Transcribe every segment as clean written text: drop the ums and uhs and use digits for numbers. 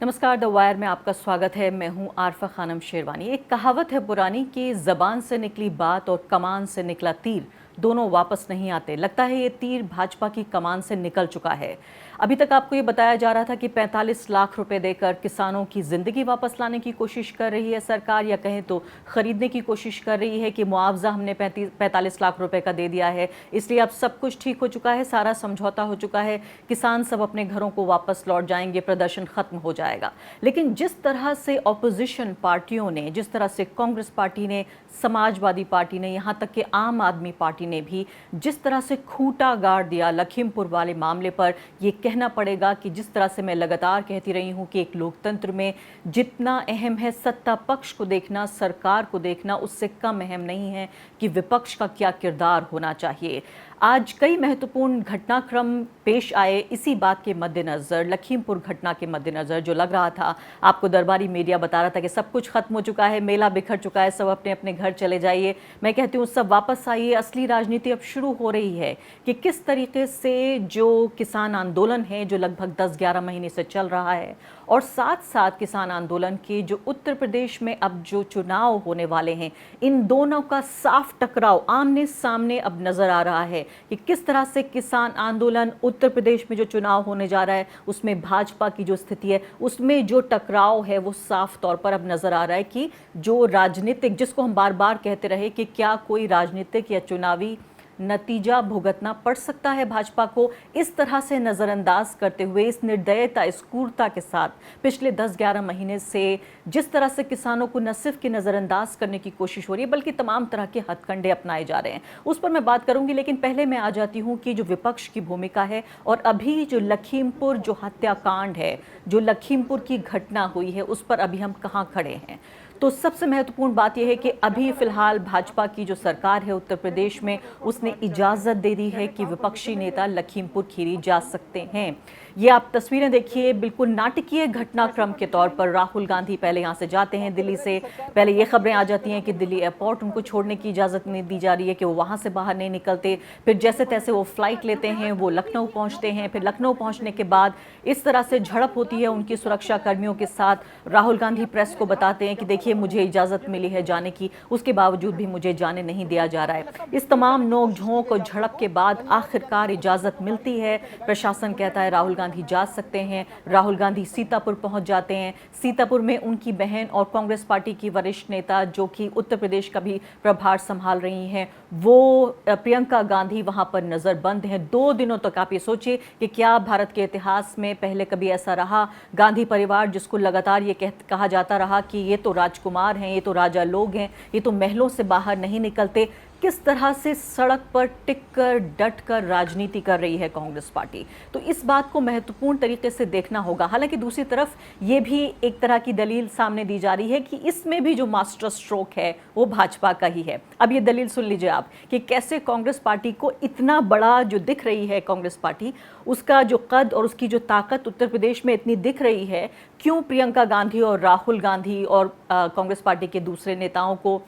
नमस्कार, the wire में आपका स्वागत है। मैं हूं आरफा खानम शेरवानी। एक कहावत है पुरानी कि ज़बान से निकली बात और कमान से निकला तीर दोनों वापस नहीं आते। लगता है ये तीर भाजपा की कमान से निकल चुका है। अभी तक आपको ये बताया जा रहा था कि 45 लाख रुपए देकर किसानों की ज़िंदगी वापस लाने की कोशिश कर रही है सरकार, या कहें तो ख़रीदने की कोशिश कर रही है कि मुआवजा हमने 45 लाख रुपए का दे दिया है, इसलिए अब सब कुछ ठीक हो चुका है, सारा समझौता हो चुका है, किसान सब अपने घरों को वापस लौट जाएंगे, प्रदर्शन खत्म हो जाएगा। लेकिन जिस तरह से ऑपोजिशन पार्टियों ने, जिस तरह से कांग्रेस पार्टी ने, समाजवादी पार्टी ने, यहाँ तक कि आम आदमी पार्टी ने भी जिस तरह से खूंटा गाड़ दिया लखीमपुर वाले मामले पर, ये कहना पड़ेगा कि जिस तरह से मैं लगातार कहती रही हूँ कि एक लोकतंत्र में जितना अहम है सत्ता पक्ष को देखना, सरकार को देखना, उससे कम अहम नहीं है कि विपक्ष का क्या किरदार होना चाहिए। आज कई महत्वपूर्ण घटनाक्रम पेश आए इसी बात के मद्देनज़र, लखीमपुर घटना के मद्देनज़र। जो लग रहा था, आपको दरबारी मीडिया बता रहा था कि सब कुछ खत्म हो चुका है, मेला बिखर चुका है, सब अपने अपने घर चले जाइए। मैं कहती हूँ सब वापस आइए। असली राजनीति अब शुरू हो रही है कि किस तरीके से जो किसान आंदोलन है, जो लगभग 10-11 महीने से चल रहा है, और साथ साथ किसान आंदोलन के जो उत्तर प्रदेश में अब जो चुनाव होने वाले हैं, इन दोनों का साफ टकराव आमने सामने अब नजर आ रहा है कि किस तरह से किसान आंदोलन, उत्तर प्रदेश में जो चुनाव होने जा रहा है उसमें भाजपा की जो स्थिति है, उसमें जो टकराव है वो साफ तौर पर अब नजर आ रहा है कि जो राजनीतिक, जिसको हम बार बार कहते रहे कि क्या कोई राजनीतिक या चुनावी नतीजा भुगतना पड़ सकता है भाजपा को, इस तरह से नज़रअंदाज करते हुए, इस निर्दयता, इस क्रूरता के साथ पिछले 10-11 महीने से जिस तरह से किसानों को न सिर्फ कि नज़रअंदाज करने की कोशिश हो रही है बल्कि तमाम तरह के हथकंडे अपनाए जा रहे हैं, उस पर मैं बात करूंगी। लेकिन पहले मैं आ जाती हूँ कि जो विपक्ष की भूमिका है और अभी जो लखीमपुर जो हत्याकांड है, जो लखीमपुर की घटना हुई है, उस पर अभी हम कहाँ खड़े हैं। तो सबसे महत्वपूर्ण बात यह है कि अभी फिलहाल भाजपा की जो सरकार है उत्तर प्रदेश में, उसने इजाज़त दे दी है कि विपक्षी नेता लखीमपुर खीरी जा सकते हैं। ये आप तस्वीरें देखिए, बिल्कुल नाटकीय घटनाक्रम के तौर पर राहुल गांधी पहले यहाँ से जाते हैं दिल्ली से। पहले ये खबरें आ जाती हैं कि दिल्ली एयरपोर्ट उनको छोड़ने की इजाज़त नहीं दी जा रही है, कि वो वहाँ से बाहर नहीं निकलते। फिर जैसे तैसे वो फ्लाइट लेते हैं, वो लखनऊ पहुँचते हैं। फिर लखनऊ पहुँचने के बाद इस तरह से झड़प होती है उनकी सुरक्षा कर्मियों के साथ। राहुल गांधी प्रेस को बताते हैं कि देखिए मुझे इजाज़त मिली है जाने की, उसके बावजूद भी मुझे जाने नहीं दिया जा रहा है। इस तमाम नोक झोंक और झड़प के बाद आखिरकार इजाज़त मिलती है। प्रशासन कहता है राहुल गांधी जा सकते हैं। राहुल गांधी सीतापुर पहुंच जाते हैं। सीतापुर में उनकी बहन और कांग्रेस पार्टी की वरिष्ठ नेता, जो कि उत्तर प्रदेश का भी प्रभार संभाल रही हैं, वो प्रियंका गांधी वहां पर नज़रबंद हैं 2 दिनों तक। आप ये सोचिए कि क्या भारत के इतिहास में पहले कभी ऐसा रहा। गांधी परिवार, जिसको लगातार ये कहा जाता रहा कि ये तो राजकुमार हैं, ये तो राजा लोग हैं, ये तो महलों से बाहर नहीं निकलते, किस तरह से सड़क पर टिककर डटकर राजनीति कर रही है कांग्रेस पार्टी। तो इस बात को महत्वपूर्ण तरीके से देखना होगा। हालांकि दूसरी तरफ ये भी एक तरह की दलील सामने दी जा रही है कि इसमें भी जो मास्टर स्ट्रोक है वो भाजपा का ही है। अब ये दलील सुन लीजिए आप कि कैसे कांग्रेस पार्टी को इतना बड़ा जो दिख रही है कांग्रेस पार्टी, उसका जो कद और उसकी जो ताकत उत्तर प्रदेश में इतनी दिख रही है, क्यों प्रियंका गांधी और राहुल गांधी और कांग्रेस पार्टी के दूसरे नेताओं को,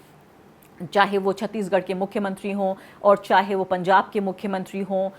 चाहे वो छत्तीसगढ़ के मुख्यमंत्री हों और चाहे वो पंजाब के मुख्यमंत्री हों,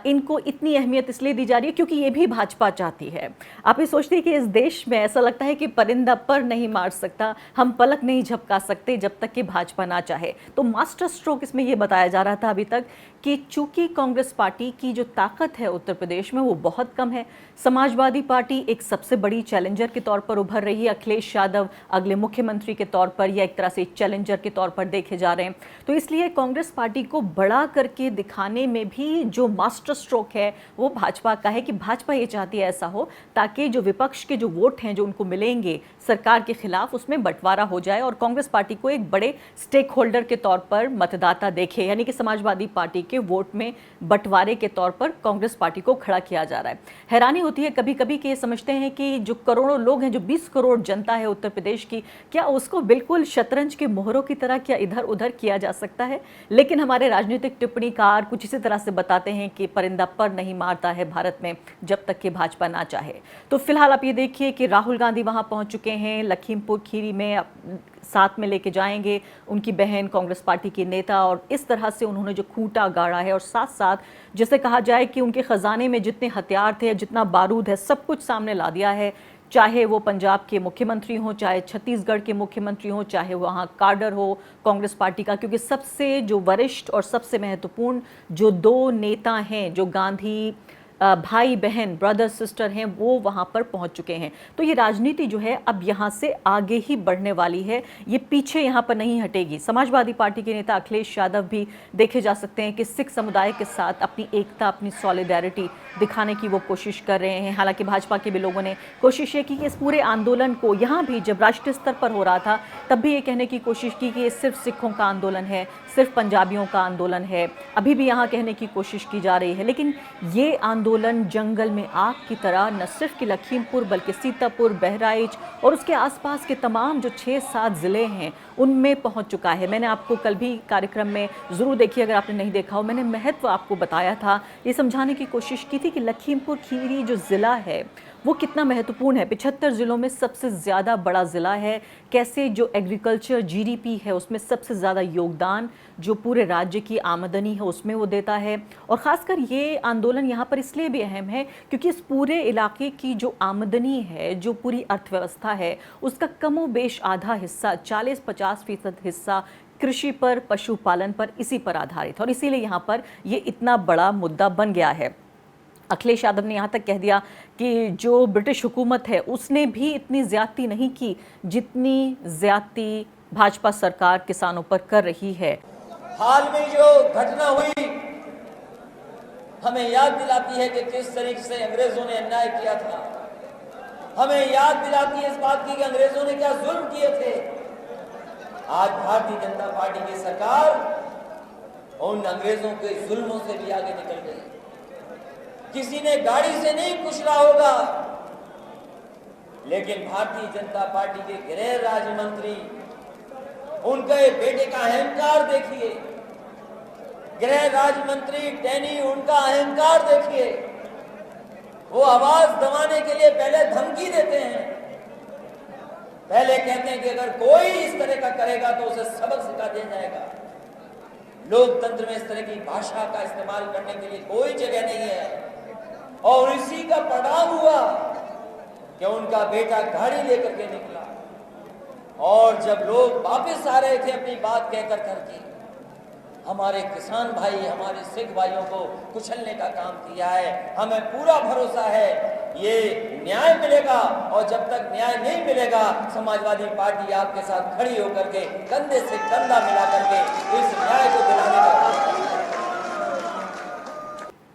इनको इतनी अहमियत इसलिए दी जा रही है क्योंकि ये भी भाजपा चाहती है। आप ये सोचते हैं कि इस देश में ऐसा लगता है कि परिंदा पर नहीं मार सकता, हम पलक नहीं झपका सकते जब तक कि भाजपा ना चाहे। तो मास्टर स्ट्रोक इसमें ये बताया जा रहा था अभी तक कि चूंकि कांग्रेस पार्टी की जो ताकत है उत्तर प्रदेश में वो बहुत कम है, समाजवादी पार्टी एक सबसे बड़ी चैलेंजर के तौर पर उभर रही है, अखिलेश यादव अगले मुख्यमंत्री के तौर पर या एक तरह से चैलेंजर के तौर पर देखे जा रहे हैं। तो इसलिए कांग्रेस पार्टी को बड़ा करके दिखाने में भी जो मास्टर स्ट्रोक है वो भाजपा का है, कि भाजपा ये चाहती है ऐसा हो ताकि जो विपक्ष के जो वोट हैं जो उनको मिलेंगे सरकार के खिलाफ, उसमें बंटवारा हो जाए और कांग्रेस पार्टी को एक बड़े स्टेक होल्डर के तौर पर मतदाता देखे। यानी कि समाजवादी पार्टी के वोट में बंटवारे के तौर पर कांग्रेस पार्टी को खड़ा किया जा रहा है। हैरानी होती है कभी कभी कि ये समझते हैं कि जो करोड़ों लोग हैं, जो 20 करोड़ जनता है उत्तर प्रदेश की, क्या उसको बिल्कुल शतरंज के मोहरों की तरह क्या इधर उधर किया जा सकता है। लेकिन हमारे राजनीतिक टिप्पणीकार कुछ इसी तरह से बताते हैं कि परिंदा पर नहीं मारता है भारत में जब तक कि भाजपा ना चाहे। तो फिलहाल आप ये देखिए कि राहुल गांधी वहां पहुंच चुके हैं, लखीमपुर खीरी में साथ में लेके जाएंगे उनकी बहन कांग्रेस पार्टी की नेता, और इस तरह से उन्होंने जो खूंटा गाड़ा है और साथ साथ जैसे कहा जाए कि उनके खजाने में जितने हथियार थे, जितना बारूद है, सब कुछ सामने ला दिया है चाहे वो पंजाब के मुख्यमंत्री हों, चाहे छत्तीसगढ़ के मुख्यमंत्री हों, चाहे वहाँ काडर हो कांग्रेस पार्टी का, क्योंकि सबसे जो वरिष्ठ और सबसे महत्वपूर्ण जो दो नेता हैं, जो गांधी भाई बहन ब्रदर सिस्टर हैं, वो वहाँ पर पहुँच चुके हैं। तो ये राजनीति जो है अब यहाँ से आगे ही बढ़ने वाली है, ये पीछे यहाँ पर नहीं हटेगी। समाजवादी पार्टी के नेता अखिलेश यादव भी देखे जा सकते हैं कि सिख समुदाय के साथ अपनी एकता, अपनी सॉलिडेरिटी दिखाने की वो कोशिश कर रहे हैं। हालांकि भाजपा के भी लोगों ने कोशिश ये की कि इस पूरे आंदोलन को, यहाँ भी जब राष्ट्रीय स्तर पर हो रहा था तब भी ये कहने की कोशिश की कि ये सिर्फ सिखों का आंदोलन है, सिर्फ पंजाबियों का आंदोलन है। अभी भी यहाँ कहने की कोशिश की जा रही है, लेकिन ये आंदोलन जंगल में आग की तरह न सिर्फ कि लखीमपुर बल्कि सीतापुर, बहराइच और उसके आसपास के तमाम जो 6-7 ज़िले हैं उनमें पहुंच चुका है। मैंने आपको कल भी कार्यक्रम में ज़रूर देखिए, अगर आपने नहीं देखा हो, मैंने महत्व आपको बताया था, ये समझाने की कोशिश की थी कि लखीमपुर खीरी जो ज़िला है वो कितना महत्वपूर्ण है। 75 ज़िलों में सबसे ज़्यादा बड़ा ज़िला है। कैसे जो एग्रीकल्चर जीडीपी है उसमें सबसे ज़्यादा योगदान जो पूरे राज्य की आमदनी है उसमें वो देता है। और ख़ासकर ये आंदोलन यहाँ पर इसलिए भी अहम है क्योंकि इस पूरे इलाके की जो आमदनी है, जो पूरी अर्थव्यवस्था है, उसका कमोबेश आधा हिस्सा, 40-50% हिस्सा कृषि पर, पशुपालन पर, इसी पर आधारित है। और इसीलिए यहाँ पर ये इतना बड़ा मुद्दा बन गया है। अखिलेश यादव ने यहाँ तक कह दिया कि जो ब्रिटिश हुकूमत है उसने भी इतनी ज़्यादती नहीं की जितनी ज़्यादती भाजपा सरकार किसानों पर कर रही है। हाल में जो घटना हुई हमें याद दिलाती है कि किस तरीके से अंग्रेजों ने अन्याय किया था। हमें याद दिलाती है इस बात की कि अंग्रेजों ने क्या जुल्म किए थे। आज भारतीय जनता पार्टी की सरकार उन अंग्रेजों के जुल्मों से भी आगे निकल गई। किसी ने गाड़ी से नहीं कुचला होगा, लेकिन भारतीय जनता पार्टी के गृह राज्य मंत्री, उनके बेटे का अहंकार देखिए। गृह राज्य मंत्री टेनी, उनका अहंकार देखिए। वो आवाज दबाने के लिए पहले धमकी देते हैं, पहले कहते हैं कि अगर कोई इस तरह का करेगा तो उसे सबक सिखा दिया जाएगा। लोकतंत्र में इस तरह की भाषा का इस्तेमाल करने के लिए कोई जगह नहीं है। और इसी का परिणाम हुआ कि उनका बेटा गाड़ी लेकर के निकला और जब लोग वापस आ रहे थे अपनी बात कहकर करके, हमारे किसान भाई, हमारे सिख भाइयों को कुचलने का काम किया है। हमें पूरा भरोसा है ये न्याय मिलेगा, और जब तक न्याय नहीं मिलेगा समाजवादी पार्टी आपके साथ खड़ी होकर के कंधे से कंधा मिला करके इस न्याय को दिलाने का काम करेगी।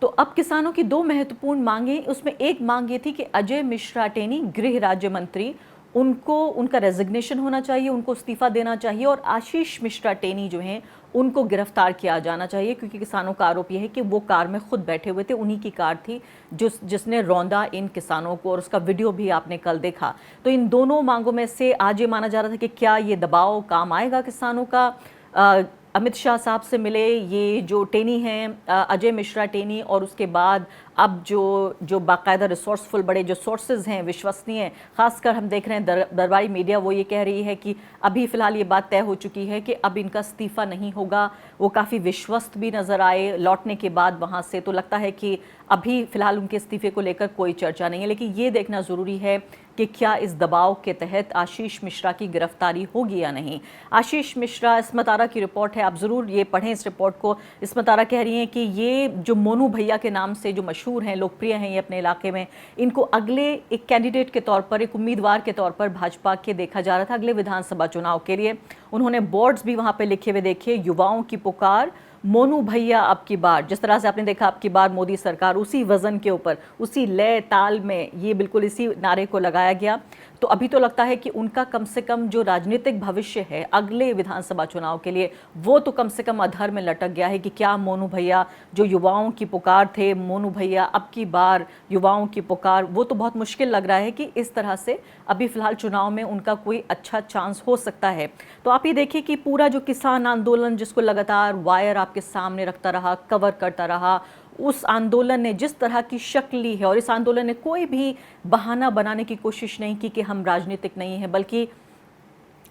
तो अब किसानों की दो महत्वपूर्ण मांगें, उसमें एक मांग ये थी कि अजय मिश्रा टेनी, गृह राज्य मंत्री, उनका रेजिग्नेशन होना चाहिए, उनको इस्तीफा देना चाहिए, और आशीष मिश्रा टेनी जो हैं उनको गिरफ्तार किया जाना चाहिए, क्योंकि किसानों का आरोप यह है कि वो कार में खुद बैठे हुए थे, उन्हीं की कार थी जिसने रौंदा इन किसानों को, और उसका वीडियो भी आपने कल देखा। तो इन दोनों मांगों में से आज ये माना जा रहा था कि क्या ये दबाव काम आएगा किसानों का। अमित शाह साहब से मिले ये जो टेनी हैं, अजय मिश्रा टेनी, और उसके बाद अब जो बाकायदा रिसोर्सफुल बड़े जो सोर्सेज हैं, विश्वसनीय, खासकर हम देख रहे हैं दरबारी मीडिया वो ये कह रही है कि अभी फ़िलहाल ये बात तय हो चुकी है कि अब इनका इस्तीफ़ा नहीं होगा। वो काफ़ी विश्वस्त भी नज़र आए लौटने के बाद वहाँ से, तो लगता है कि अभी फ़िलहाल उनके इस्तीफ़े को लेकर कोई चर्चा नहीं है। लेकिन ये देखना ज़रूरी है कि क्या इस दबाव के तहत आशीष मिश्रा की गिरफ्तारी होगी या नहीं। आशीष मिश्रा, इस्मत आरा की रिपोर्ट है, आप ज़रूर ये पढ़ें इस रिपोर्ट को। इस्मत आरा कह रही हैं कि ये जो मोनू भैया के नाम से जो मशहूर हैं, लोकप्रिय हैं ये अपने इलाके में, इनको अगले एक कैंडिडेट के तौर पर, एक उम्मीदवार के तौर पर भाजपा के देखा जा रहा था अगले विधानसभा चुनाव के लिए। उन्होंने बोर्ड्स भी वहाँ पर लिखे हुए देखे, युवाओं की पुकार, मोनू भैया अब की बार। जिस तरह से आपने देखा अब की बार मोदी सरकार, उसी वजन के ऊपर, उसी लय ताल में ये बिल्कुल इसी नारे को लगाया गया। तो अभी तो लगता है कि उनका कम से कम जो राजनीतिक भविष्य है अगले विधानसभा चुनाव के लिए, वो तो कम से कम अधर में लटक गया है कि क्या मोनू भैया जो युवाओं की पुकार थे, मोनू भैया अब की बार युवाओं की पुकार, वो तो बहुत मुश्किल लग रहा है कि इस तरह से अभी फ़िलहाल चुनाव में उनका कोई अच्छा चांस हो सकता है। तो आप ये देखिए कि पूरा जो किसान आंदोलन जिसको लगातार वायर आपके सामने रखता रहा, कवर करता रहा, उस आंदोलन ने जिस तरह की शक्ल ली है, और इस आंदोलन ने कोई भी बहाना बनाने की कोशिश नहीं की कि हम राजनीतिक नहीं हैं, बल्कि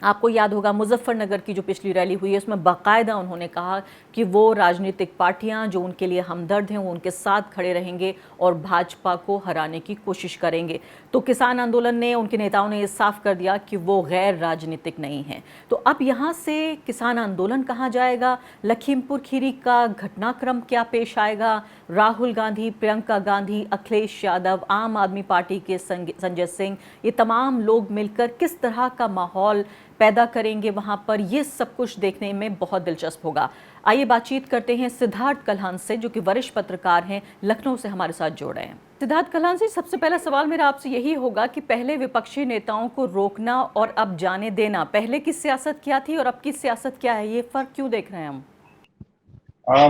आपको याद होगा मुजफ्फरनगर की जो पिछली रैली हुई है उसमें बाकायदा उन्होंने कहा कि वो राजनीतिक पार्टियां जो उनके लिए हमदर्द हैं वो उनके साथ खड़े रहेंगे और भाजपा को हराने की कोशिश करेंगे। तो किसान आंदोलन ने, उनके नेताओं ने ये साफ कर दिया कि वो गैर राजनीतिक नहीं है। तो अब यहाँ से किसान आंदोलन कहाँ जाएगा, लखीमपुर खीरी का घटनाक्रम क्या पेश आएगा, राहुल गांधी, प्रियंका गांधी, अखिलेश यादव, आम आदमी पार्टी के संजय सिंह, ये तमाम लोग मिलकर किस तरह का माहौल पैदा करेंगे वहाँ पर, ये सब कुछ देखने में बहुत दिलचस्प होगा। आइए बातचीत करते हैं सिद्धार्थ कल्हान से, जो कि वरिष्ठ पत्रकार हैं, लखनऊ से हमारे साथ जुड़ रहे हैं। सिद्धार्थ कल्हान जी, सबसे पहला सवाल मेरा आपसे यही होगा कि पहले विपक्षी नेताओं को रोकना और अब जाने देना, पहले की सियासत क्या थी और अब की सियासत क्या है, ये फर्क क्यों देख रहे हैं हम?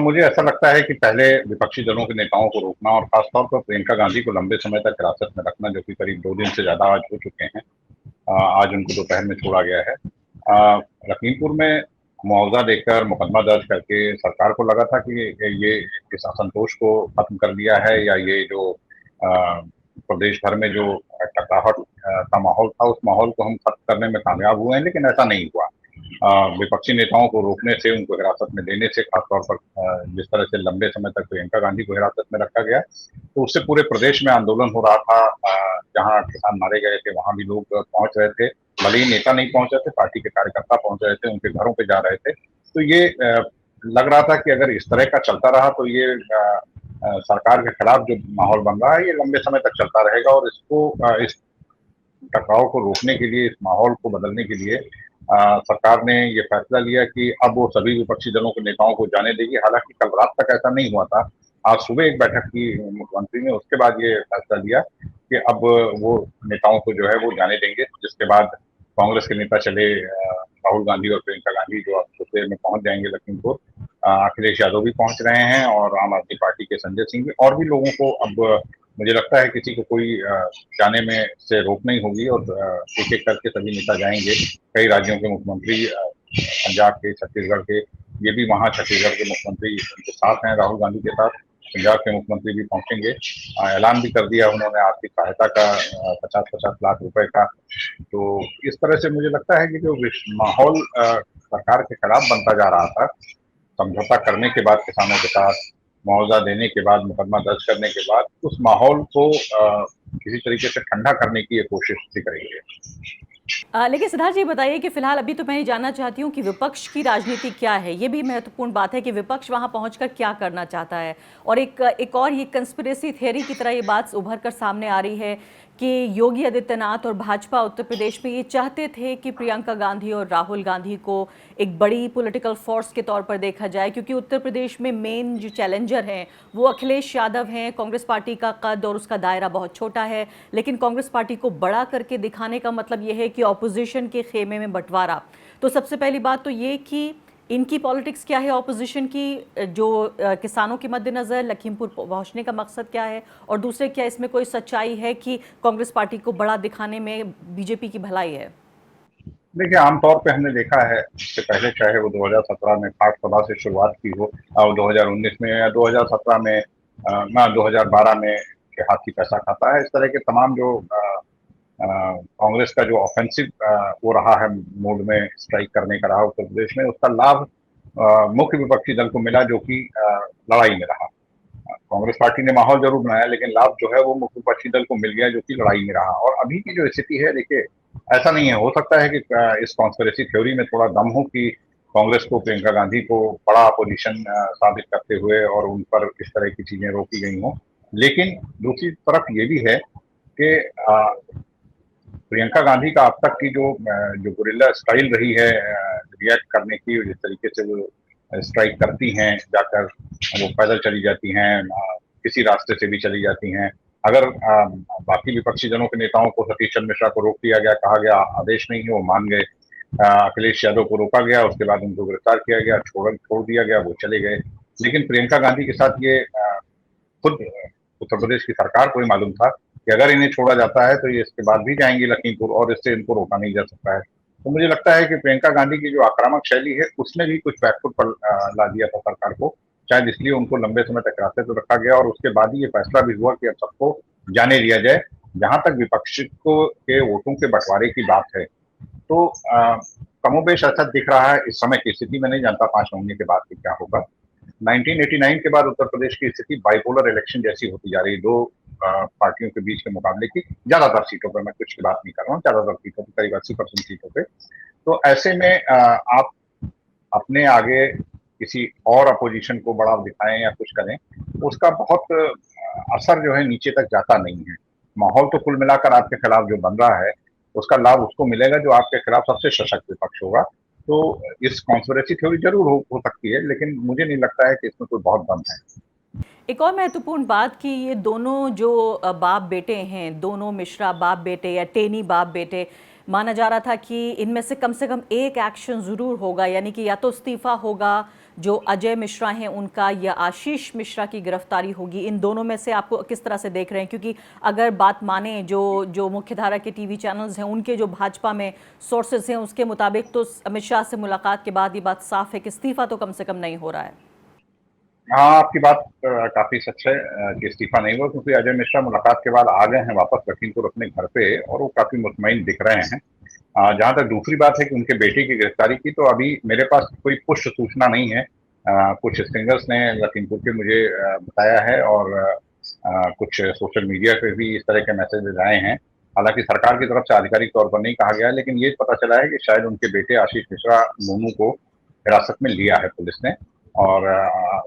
मुझे ऐसा लगता है कि पहले विपक्षी दलों के नेताओं को रोकना और खासतौर पर प्रियंका गांधी को लंबे समय तक हिरासत में रखना, जो कि करीब 2 दिन से ज्यादा आज हो चुके हैं। आज उनको दोपहर में छोड़ा गया है। लखीमपुर में मुआवजा देकर मुकदमा दर्ज करके सरकार को लगा था कि ये इस असंतोष को खत्म कर दिया है, या ये जो प्रदेश भर में जो टकराहट का माहौल था, उस माहौल को हम खत्म करने में कामयाब हुए हैं, लेकिन ऐसा नहीं हुआ। विपक्षी नेताओं को रोकने से, उनको हिरासत में लेने से, खासतौर पर जिस तरह से लंबे समय तक प्रियंका गांधी को हिरासत में रखा गया, तो उससे पूरे प्रदेश में आंदोलन हो रहा था। जहां किसान मारे गए थे वहां भी लोग पहुंच रहे थे, भले ही नेता नहीं पहुंच रहे थे, पार्टी के कार्यकर्ता पहुंच रहे थे, उनके घरों पे जा रहे थे। तो ये लग रहा था कि अगर इस तरह का चलता रहा तो ये सरकार के खिलाफ जो माहौल बन रहा है, ये लंबे समय तक चलता रहेगा। और इसको इस टकराव को रोकने के लिए, इस माहौल को बदलने के लिए सरकार ने ये फैसला लिया कि अब वो सभी विपक्षी दलों के नेताओं को जाने देगी। हालांकि कल रात तक ऐसा नहीं हुआ था। आज सुबह एक बैठक की मुख्यमंत्री ने, उसके बाद ये फैसला लिया कि अब वो नेताओं को जो है वो जाने देंगे। जिसके बाद कांग्रेस के नेता चले राहुल गांधी और प्रियंका गांधी, जो अब कुछ देर में पहुंच जाएंगे लखीमपुर। अखिलेश यादव भी पहुंच रहे हैं और आम आदमी पार्टी के संजय सिंह भी, और भी लोगों को अब मुझे लगता है किसी को कोई जाने में से रोक नहीं होगी, और एक एक करके सभी नेता जाएंगे। कई राज्यों के मुख्यमंत्री, पंजाब के, छत्तीसगढ़ के, ये भी वहाँ छत्तीसगढ़ के मुख्यमंत्री उनके साथ हैं, राहुल गांधी के साथ। पंजाब के मुख्यमंत्री भी पहुंचेंगे। ऐलान भी कर दिया उन्होंने आर्थिक सहायता का 50-50 लाख रुपए का। तो इस तरह से मुझे लगता है कि जो माहौल सरकार के खिलाफ बनता जा रहा था, समझौता करने के बाद किसानों के साथ, मुआवजा देने के बाद, मुकदमा दर्ज करने के बाद, उस माहौल को किसी तरीके से ठंडा करने की ये कोशिश भी करेंगे। लेकिन सिद्धार्थ जी बताइए कि फिलहाल अभी तो मैं ये जानना चाहती हूँ कि विपक्ष की राजनीति क्या है। ये भी महत्वपूर्ण बात है कि विपक्ष वहाँ पहुँचकर क्या करना चाहता है। और एक और ये कंस्पिरेसी थियरी की तरह ये बात उभर कर सामने आ रही है कि योगी आदित्यनाथ और भाजपा उत्तर प्रदेश में ये चाहते थे कि प्रियंका गांधी और राहुल गांधी को एक बड़ी पॉलिटिकल फोर्स के तौर पर देखा जाए, क्योंकि उत्तर प्रदेश में मेन जो चैलेंजर हैं वो अखिलेश यादव हैं। कांग्रेस पार्टी का कद और उसका दायरा बहुत छोटा है, लेकिन कांग्रेस पार्टी को बड़ा करके दिखाने का मतलब ये है कि ऑपोजिशन के खेमे में बंटवारा। तो सबसे पहली बात तो ये कि इनकी पॉलिटिक्स क्या है, ऑपोजिशन की, जो किसानों के मद्देनज़र लखीमपुर पहुंचने का मकसद क्या है, और दूसरे क्या इसमें कोई सच्चाई है कि कांग्रेस पार्टी को बड़ा दिखाने में बीजेपी की भलाई है? देखिए, आमतौर पे हमने देखा है, इससे पहले चाहे वो 2017 में खाट सभा से शुरुआत की हो, और 2019 में, या 2017 में, 2012 में कि हाथी पैसा खाता है, इस तरह के तमाम जो कांग्रेस का जो ऑफेंसिव वो रहा है, मूड में स्ट्राइक करने का रहा उत्तर प्रदेश में, उसका लाभ मुख्य विपक्षी दल को मिला, जो कि लड़ाई में रहा। कांग्रेस पार्टी ने माहौल जरूर बनाया, लेकिन लाभ जो है वो मुख्य विपक्षी दल को मिल गया, जो कि लड़ाई में रहा। और अभी की जो स्थिति है, देखिए, ऐसा नहीं है, हो सकता है कि इस कॉन्स्पिरेसी थ्योरी में थोड़ा दम हो कि कांग्रेस को, प्रियंका गांधी को बड़ा अपोजिशन साबित करते हुए और उन पर इस तरह की चीजें रोकी गई हों। लेकिन दूसरी तरफ ये भी है कि प्रियंका गांधी का अब तक की जो गुरिल्ला स्टाइल रही है रिएक्ट करने की, जिस तरीके से वो स्ट्राइक करती हैं, जाकर वो पैदल चली जाती हैं, किसी रास्ते से भी चली जाती हैं। अगर बाकी विपक्षी दलों के नेताओं को, सतीश चंद्र मिश्रा को रोक दिया गया, कहा गया आदेश नहीं है, वो मान गए। अखिलेश यादव को रोका गया, उसके बाद उनको गिरफ्तार किया गया, छोड़ दिया गया, वो चले गए। लेकिन प्रियंका गांधी के साथ ये खुद उत्तर प्रदेश की सरकार को ही मालूम था कि अगर इन्हें छोड़ा जाता है तो ये इसके बाद भी जाएंगे लखीमपुर, और इससे इनको रोका नहीं जा सकता है। तो मुझे लगता है कि प्रियंका गांधी की जो आक्रामक शैली है, उसने भी कुछ बैकफुट पर ला दिया था सरकार को, शायद इसलिए उनको लंबे समय तक हिरासत में रखा गया। और उसके बाद ही ये फैसला भी हुआ कि अब सबको जाने दिया जाए। जहां तक विपक्ष को के वोटों के बंटवारे की बात है, तो कमोबेश ऐसा दिख रहा है इस समय की स्थिति में। नहीं जानता 5 महीने के बाद क्या होगा। 1989 के बाद उत्तर प्रदेश की स्थिति बाइपोलर इलेक्शन जैसी होती जा रही है। दो पार्टियों के बीच के मुकाबले की ज्यादातर सीटों पर, मैं कुछ की बात नहीं कर रहा हूँ, ज्यादातर सीटों पर, करीब 80% सीटों पे। तो ऐसे में आप अपने आगे किसी और अपोजिशन को बड़ा दिखाएं या कुछ करें, उसका बहुत असर जो है नीचे तक जाता नहीं है। माहौल तो कुल मिलाकर आपके खिलाफ जो बन रहा है, उसका लाभ उसको मिलेगा जो आपके खिलाफ सबसे सशक्त विपक्ष होगा। तो इस कॉन्स्पिरेसी थ्योरी जरूर हो सकती है, लेकिन मुझे नहीं लगता है कि इसमें कोई बहुत दम है। एक और महत्वपूर्ण बात कि ये दोनों जो बाप बेटे हैं, दोनों मिश्रा बाप बेटे या टेनी बाप बेटे, माना जा रहा था कि इनमें से कम एक एक्शन ज़रूर होगा, यानी कि या तो इस्तीफा होगा जो अजय मिश्रा हैं उनका, या आशीष मिश्रा की गिरफ्तारी होगी। इन दोनों में से आपको किस तरह से देख रहे हैं? क्योंकि अगर बात माने जो मुख्यधारा के टीवी चैनल्स हैं उनके जो भाजपा में सोर्सेज हैं उसके मुताबिक तो अमित शाह से मुलाकात के बाद ये बात साफ है कि इस्तीफा तो कम से कम नहीं हो रहा है। हाँ, आपकी बात काफी सच है कि इस्तीफा नहीं हुआ, क्योंकि अजय मिश्रा मुलाकात के बाद आ गए हैं वापस लखीमपुर अपने घर पे, और वो काफी मुतमईन दिख रहे हैं। जहां तक दूसरी बात है कि उनके बेटे की गिरफ्तारी की, तो अभी मेरे पास कोई पुष्ट सूचना नहीं है। कुछ स्ट्रिंगर्स ने लखीमपुर के मुझे बताया है, और कुछ सोशल मीडिया पे भी इस तरह के मैसेजेस आए हैं। हालांकि सरकार की तरफ से आधिकारिक तौर पर नहीं कहा गया है, लेकिन ये पता चला है कि शायद उनके बेटे आशीष मिश्रा मोनू को हिरासत में लिया है पुलिस ने, और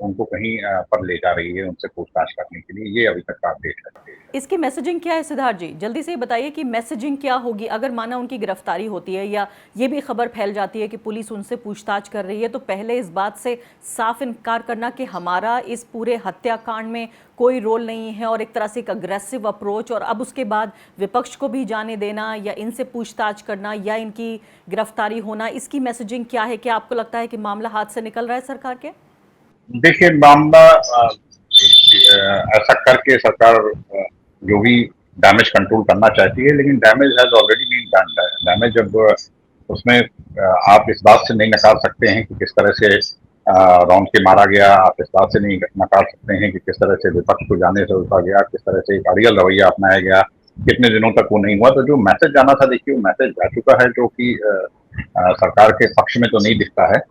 उनको कहीं पर ले जा रही है उनसे पूछताछ करने के लिए। ये अभी तक का अपडेट है। इसकी मैसेजिंग क्या है सिद्धार्थ जी? जल्दी से बताइए कि मैसेजिंग क्या होगी अगर माना उनकी गिरफ्तारी होती है, या ये भी खबर फैल जाती है कि पुलिस उनसे पूछताछ कर रही है, तो पहले इस बात से साफ इनकार करना कि हमारा इस पूरे हत्याकांड में कोई रोल नहीं है, और एक तरह से एक अग्रेसिव अप्रोच, और अब उसके बाद विपक्ष को भी जाने देना या इनसे पूछताछ करना या इनकी गिरफ्तारी होना, इसकी मैसेजिंग क्या है? क्या आपको लगता है कि मामला हाथ से निकल रहा है सरकार के? देखिए, मामला ऐसा करके सरकार जो भी डैमेज कंट्रोल करना चाहती है, लेकिन damage has already been done. Damage जब उसमें आप इस बात से नहीं नकार सकते हैं कि किस तरह से रौंद के मारा गया, आप इस बात से नहीं नकार सकते हैं कि किस तरह से विपक्ष को जाने से रोका गया, किस तरह से एक अड़ियल रवैया अपनाया गया, कितने दिनों तक वो नहीं हुआ। तो जो मैसेज जाना था, देखिए वो मैसेज जा चुका है, जो कि सरकार के पक्ष में तो नहीं दिखता है।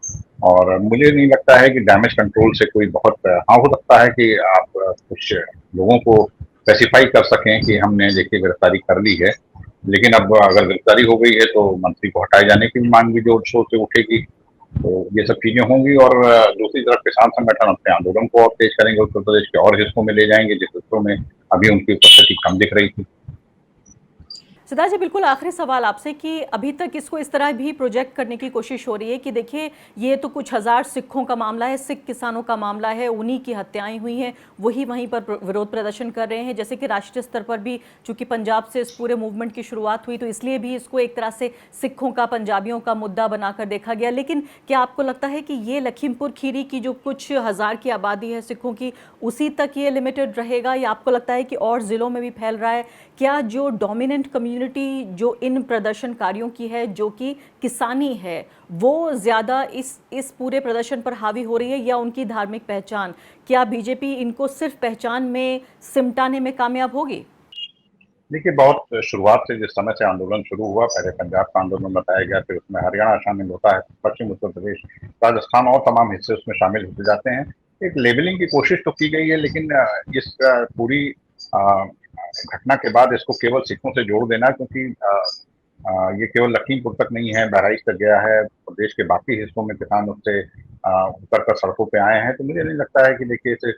और मुझे नहीं लगता है कि डैमेज कंट्रोल से कोई बहुत, हाँ हो सकता है कि आप कुछ लोगों को स्पेसिफाई कर सकें कि हमने देखिए गिरफ्तारी कर ली है, लेकिन अब अगर गिरफ्तारी हो गई है तो मंत्री को हटाए जाने की मांग भी जोर शोर से उठेगी। तो ये सब चीजें होंगी, और दूसरी तरफ किसान संगठन अपने आंदोलन को और तेज करेंगे, उत्तर प्रदेश के और हिस्सों में ले जाएंगे जिस हिस्सों में अभी उनकी उपस्थिति कम दिख रही थी। सिद्धार्थ जी, बिल्कुल आखिरी सवाल आपसे कि अभी तक इसको इस तरह भी प्रोजेक्ट करने की कोशिश हो रही है कि देखिए ये तो कुछ हज़ार सिखों का मामला है, सिख किसानों का मामला है, उन्हीं की हत्याएं हुई हैं, वही वहीं पर विरोध प्रदर्शन कर रहे हैं। जैसे कि राष्ट्रीय स्तर पर भी चूंकि पंजाब से इस पूरे मूवमेंट की शुरुआत हुई, तो इसलिए भी इसको एक तरह से सिखों का, पंजाबियों का मुद्दा बनाकर देखा गया। लेकिन क्या आपको लगता है कि ये लखीमपुर खीरी की जो कुछ हज़ार की आबादी है सिखों की, उसी तक ये लिमिटेड रहेगा, या आपको लगता है कि और ज़िलों में भी फैल रहा है? क्या जो डोमिनेंट कम्युनिटी जो इन प्रदर्शनकारियों की है, जो कि किसानी है, वो ज़्यादा इस पूरे प्रदर्शन पर हावी हो रही है, या उनकी धार्मिक पहचान? क्या बीजेपी इनको सिर्फ पहचान में सिमटाने में कामयाब होगी? देखिए, बहुत शुरुआत से जिस समय से आंदोलन शुरू हुआ, पहले पंजाब का आंदोलन बताया गया, फिर उसमें हरियाणा शामिल होता है, पश्चिम उत्तर प्रदेश, राजस्थान और तमाम हिस्से उसमें शामिल होते जाते हैं। एक लेबलिंग की कोशिश तो की गई है, लेकिन इस पूरी घटना के बाद इसको केवल सिखों से जोड़ देना, क्योंकि ये केवल लखीमपुर तक नहीं है, बहराइच तक गया है, प्रदेश के बाकी हिस्सों में किसान उससे उतर कर सड़कों पे आए हैं। तो मुझे नहीं लगता है कि देखिए इसे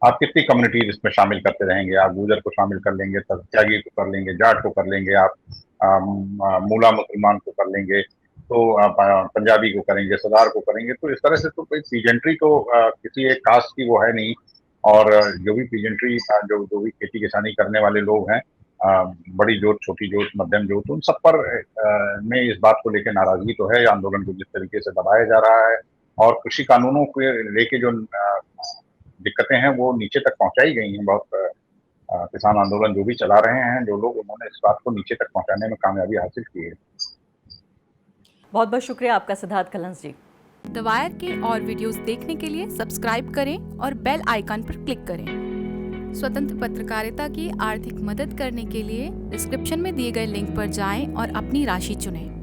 आप कितनी कम्युनिटीज इसमें शामिल करते रहेंगे। आप गुजर को शामिल कर लेंगे, त्यागी को कर लेंगे, जाट को कर लेंगे, आप मूला मुसलमान को कर लेंगे, तो पंजाबी को करेंगे, सरदार को करेंगे। तो इस तरह से तो कोई पीजेंट्री तो किसी एक कास्ट की वो है नहीं। और जो भी पीजेंट्री जो भी खेती किसानी करने वाले लोग हैं, बड़ी जोत, छोटी जोत, मध्यम जोत, उन सब पर में इस बात को लेकर नाराजगी तो है। आंदोलन को जिस तरीके से दबाया जा रहा है, और कृषि कानूनों को लेके जो दिक्कतें हैं वो नीचे तक पहुंचाई गई हैं। बहुत किसान आंदोलन जो भी चला रहे हैं जो लोग, उन्होंने इस बात को नीचे तक पहुंचाने में कामयाबी हासिल की है। बहुत बहुत शुक्रिया आपका सिद्धार्थ कलंस जी। द वायर के और वीडियोस देखने के लिए सब्सक्राइब करें और बेल आइकन पर क्लिक करें। स्वतंत्र पत्रकारिता की आर्थिक मदद करने के लिए डिस्क्रिप्शन में दिए गए लिंक पर जाएं और अपनी राशि चुनें।